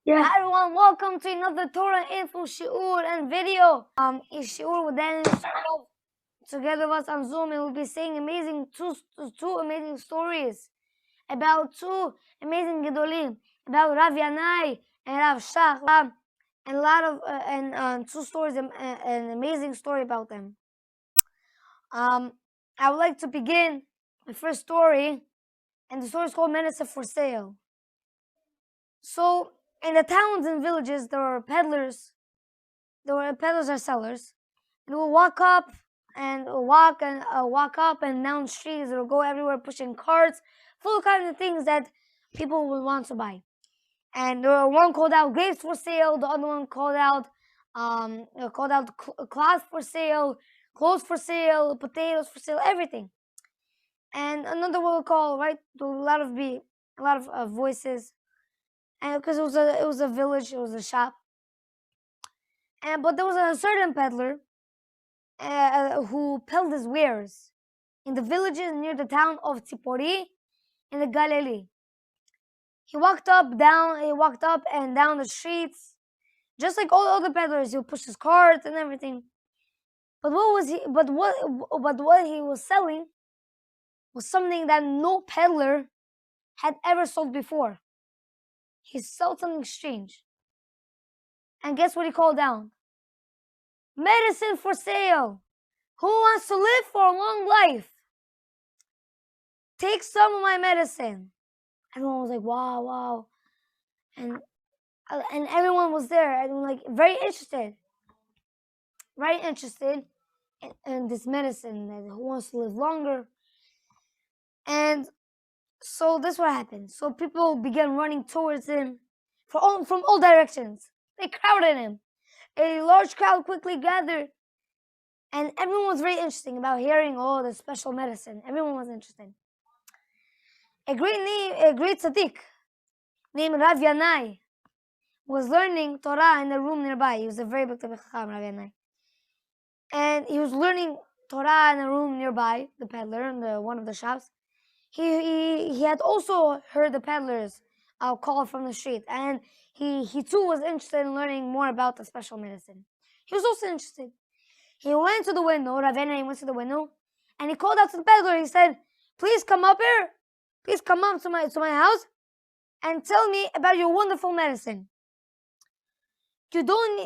Yeah. Hi everyone, welcome to another Torah info shiur and video. Shiur with Daniel together with us on Zoom, and we'll be saying two amazing stories about two amazing gedolim, about Rav Yanai and Rav Shach, and a lot of two stories, an amazing story about them. I would like to begin the first story, and the story is called Medicine for Sale. So, in the towns and villages, there were peddlers. There were peddlers or sellers, and will walk up and walk up and down streets. They'll go everywhere pushing carts full of kinds of things that people would want to buy. And there were one called out grapes for sale. The other one called out cloth for sale, clothes for sale, potatoes for sale, everything. And another one will call right. There were a lot of voices, and because it was a village, it was a shop. But there was a certain peddler who peddled his wares in the villages near the town of Tzipori in the Galilee. He walked up and down the streets, just like all the other peddlers. He would push his carts and everything. But what he was selling was something that no peddler had ever sold before. He sold something strange. And guess what he called down? Medicine for sale. Who wants to live for a long life? Take some of my medicine. Everyone was like, wow. And everyone was there and like very interested in this medicine, that who wants to live longer. And so this what happened. So people began running towards him from all directions. They crowded him. A large crowd quickly gathered, and everyone was very interested about hearing all the special medicine. Everyone was interested. A great tzaddik named Rav Yanai was learning Torah in the room nearby. He was a very big Talmid Chacham, Rav Yanai. And he was learning Torah in a room nearby, the peddler in one of the shops. He had also heard the peddlers call from the street, and he too was interested in learning more about the special medicine. He was also interested. He went to the window, Rav Yanai went to the window, and he called out to the peddler. He said, "Please come up here. Please come up to my house and tell me about your wonderful medicine." You don't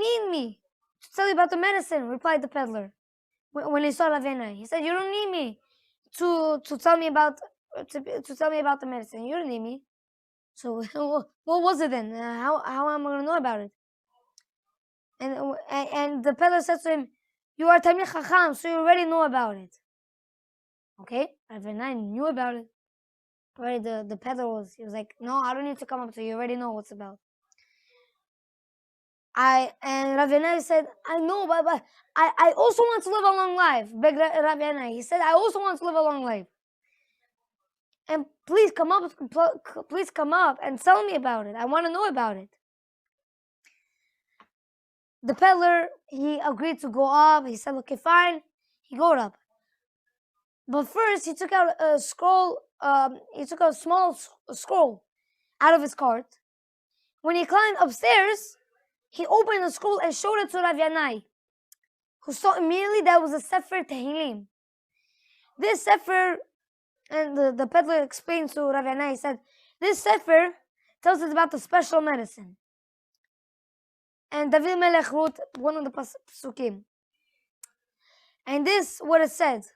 need me to tell you about the medicine," replied the peddler. When he saw Rav Yanai, he said, "You don't need me to tell me about the medicine. You don't need me." So what was it then? How am I going to know about it? And the peddler said to him, "You are Talmid Chacham, so you already know about it." Okay, Rav Yanai knew about it. Already the peddler he was like, "No, I don't need to come up to you. You already know what's about." And Rav Yanai said, "I know, but I also want to live a long life." Beg Rav Yanai. He said, "I also want to live a long life. And please come up and tell me about it. I want to know about it." The peddler, he agreed to go up. He said, "Okay, fine." He got up. But first, he took out a scroll. He took a small scroll out of his cart. When he climbed upstairs, he opened the scroll and showed it to Rav Yanai, who saw immediately that was a Sefer Tehillim. This Sefer, and the peddler explained to Rav Yanai, he said, "This Sefer tells us about the special medicine." And David Melech wrote one of the pasukim. And this what it said.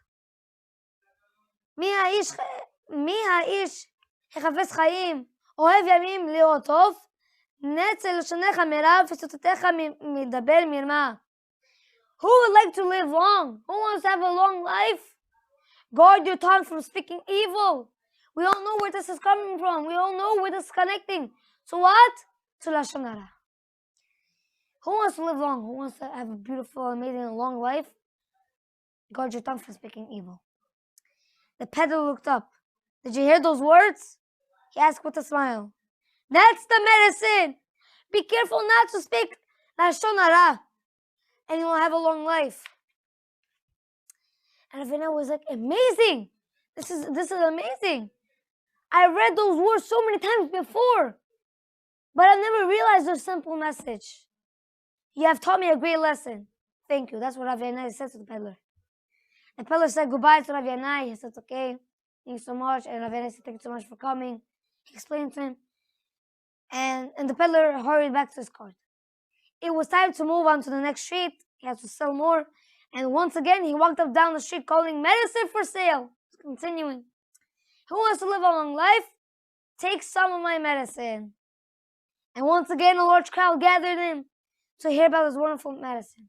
Mi ha'ish hechafes chaim, ohev yamim lirot tov, netzel shonecha merav v'sottecha midaber mirma. Who would like to live long? Who wants to have a long life? Guard your tongue from speaking evil. We all know where this is coming from. We all know where this is connecting. To what? To Lashon Hara. Who wants to live long? Who wants to have a beautiful, amazing, long life? Guard your tongue from speaking evil. The peddler looked up. "Did you hear those words?" he asked with a smile. "That's the medicine. Be careful not to speak Lashon Hara, and you will have a long life." And Ravina was like, "Amazing! This is amazing. I read those words so many times before. but I've never realized their simple message. You have taught me a great lesson. Thank you. That's what Rav Yanai said to the peddler. The peddler said goodbye to Rav Yanai. He said, okay, thank you so much. And Rav Yanai said, thank you so much for coming. He explained to him. And the peddler hurried back to his cart. It was time to move on to the next street. He had to sell more. And once again, he walked up down the street calling medicine for sale. Continuing. Who wants to live a long life? Take some of my medicine. And once again, a large crowd gathered in to hear about this wonderful medicine.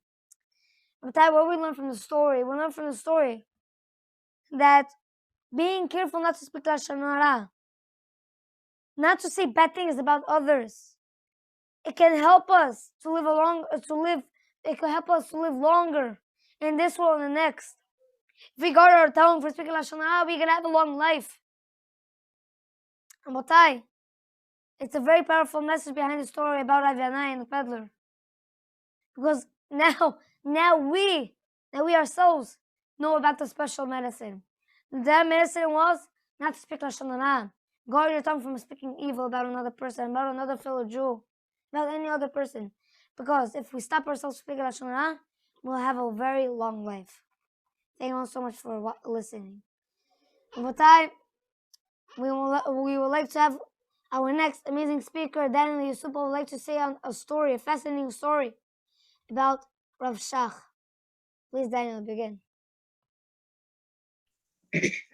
But what we learn from the story? We learn from the story that being careful not to speak lashon hara, not to say bad things about others, it can help us to live it can help us to live longer in this world and the next. If we guard our tongue for speaking lashon hara, we can have a long life. And it's a very powerful message behind the story about Rav Yanai and the peddler. Because now we ourselves know about the special medicine. That medicine was not to speak lashon hara. Guard your tongue from speaking evil about another person, about another fellow Jew, about any other person. Because if we stop ourselves speaking lashon hara, we'll have a very long life. Thank you all so much for listening. Rabotai, we would like to have our next amazing speaker, Daniel Yusufa, would like to say a fascinating story about Rav Shach. Please, Daniel, begin.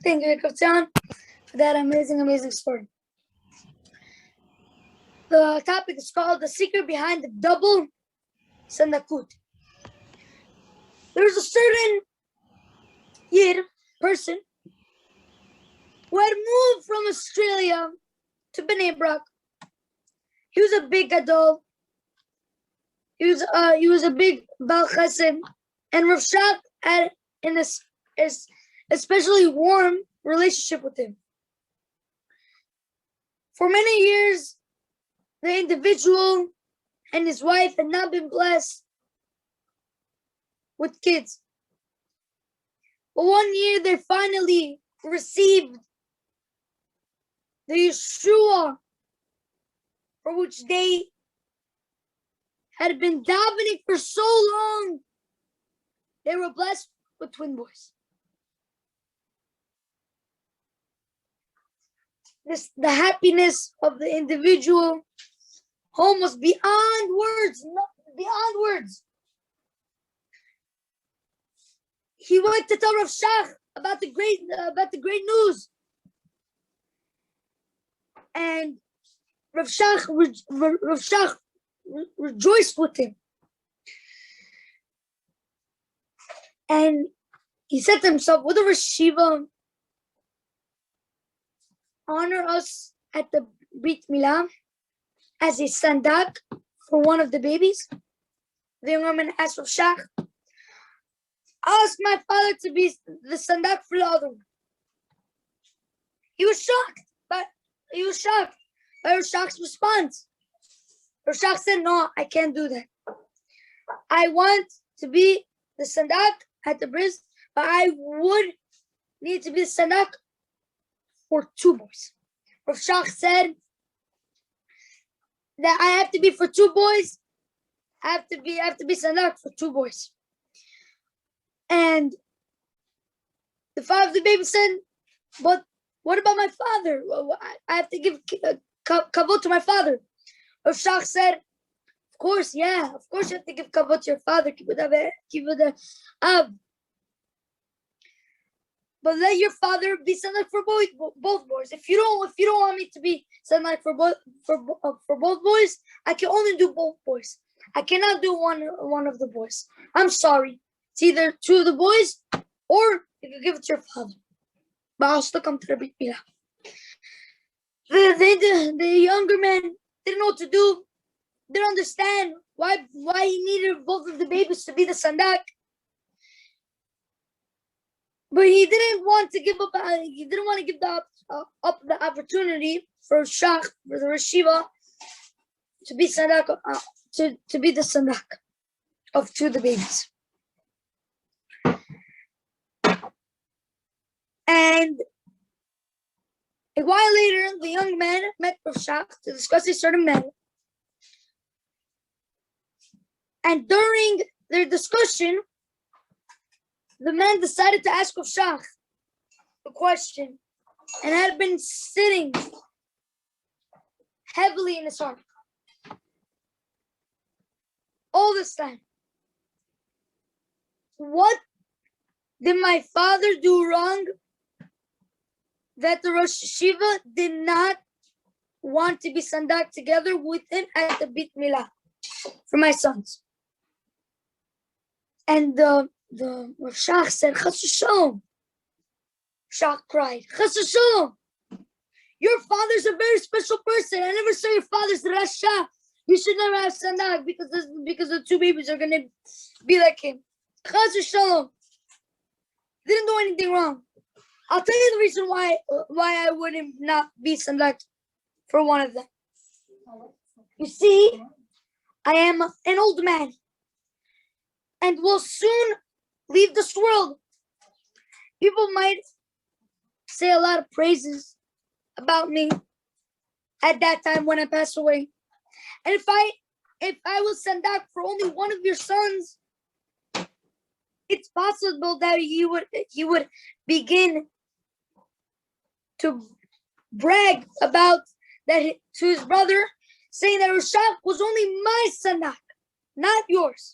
Thank you, Kaptan, for that amazing story. The topic is called The Secret Behind the Double Sandakut. There's a certain person who had moved from Australia to Bnei Brak. He was a big gadol. He was a big Baal Chesed, and Rav Shach had an especially warm relationship with him. For many years, the individual and his wife had not been blessed with kids. But one year they finally received the Yeshua for which they had been davening for so long. They were blessed with twin boys. The happiness of the individual home was beyond words. He went to tell Rav Shach about the great news, and Rav Shach rejoiced with him, and he said to himself, "Would the Reshiva honor us at the Brit Milah as a sandak for one of the babies?" The young woman asked Rav Shach, "Ask my father to be the sandak for the other one." He was shocked by Rav Shach's response. Rav Shach said, "No, I can't do that. I want to be the sandak at the bris, but I would need to be the sandak for two boys." Rav Shach said that I have to be for two boys. I have to be sandak for two boys. And the father of the baby said, "But what about my father? I have to give kavod to my father." Rav Shach said, "Of course you have to give kavod to your father, kivud av. But let your father be sandak for both boys. If you don't want me to be sandak for both boys, I can only do both boys. I cannot do one of the boys. I'm sorry. It's either two of the boys, or you can give it to your father. But I'll still come to the Brit Milah." The younger man didn't know what to do. Didn't understand why he needed both of the babies to be the sandak. But he didn't want to give up. He didn't want to give up the opportunity for Shach, for the Reshiva, to be sandak, to be the sandak of two of the babies. And a while later, the young man met Rav Shach to discuss a certain matter. And during their discussion, the man decided to ask Rav Shach the question, and had been sitting heavily in his heart all this time. What did my father do wrong that the Rosh Yeshiva did not want to be sandak together with him at the Brit Milah for my sons? And the Rav Shach said, Chas v'shalom. Shach cried, Chas v'shalom. Your father's a very special person. I never saw your father's Rasha. You should never have sandak because the two babies are going to be like him. Chas v'shalom. Didn't do anything wrong. I'll tell you the reason why I wouldn't not be sandak for one of them. You see, I am an old man and will soon leave this world. People might say a lot of praises about me at that time when I pass away. And if I was sandak for only one of your sons, it's possible that he would begin to brag about that to his brother, saying that Rashak was only my sandak, not yours.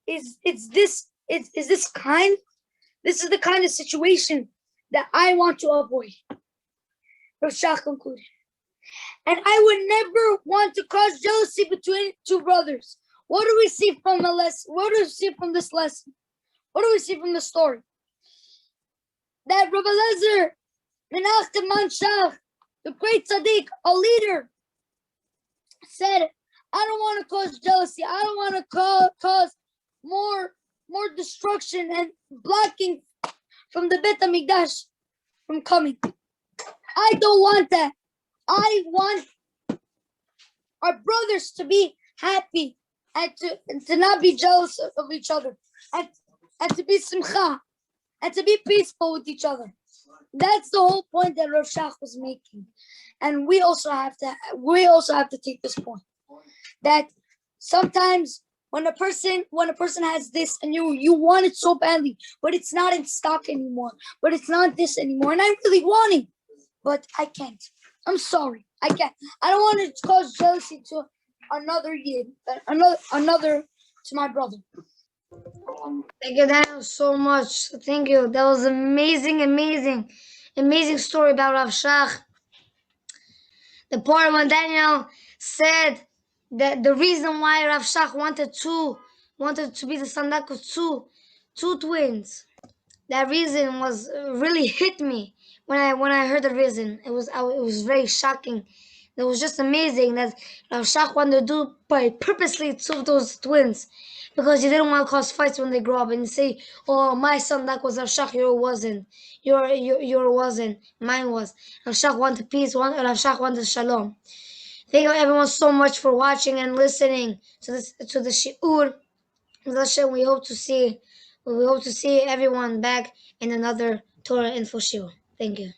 Is this the kind of situation that I want to avoid. Rashak concluded. And I would never want to cause jealousy between two brothers. What do we see from the lesson? What do we see from this lesson? What do we see from the story? That Rabbi Eliezer Menachem Manshach, the great tzaddik, a leader, said, I don't want to cause jealousy. I don't want to cause more destruction and blocking from the Beit HaMikdash from coming. I don't want that. I want our brothers to be happy and to not be jealous of each other and to be simcha and to be peaceful with each other. That's the whole point that Rav Shach was making. And we also have to take this point that sometimes when a person has this and you want it so badly, but it's not in stock anymore, but it's not this anymore, and I really want it, but I can't. I'm sorry, I can't. I don't want to cause jealousy to another yid, another to my brother. Thank you, Daniel, so much. Thank you. That was amazing story about Rav Shach. The part when Daniel said that the reason why Rav Shach wanted to be the sandak of two twins. That reason was really hit me when I heard the reason. It was very shocking. It was just amazing that Rav Shach wanted to do purposely two of those twins because he didn't want to cause fights when they grow up and say, "Oh, my sandak was Rav Shach, yours wasn't. Your wasn't. Mine was." Rav Shach wanted peace. Rav Shach wanted shalom. Thank you everyone so much for watching and listening to the shiur. We hope to see everyone back in another Torah info shiur. Thank you.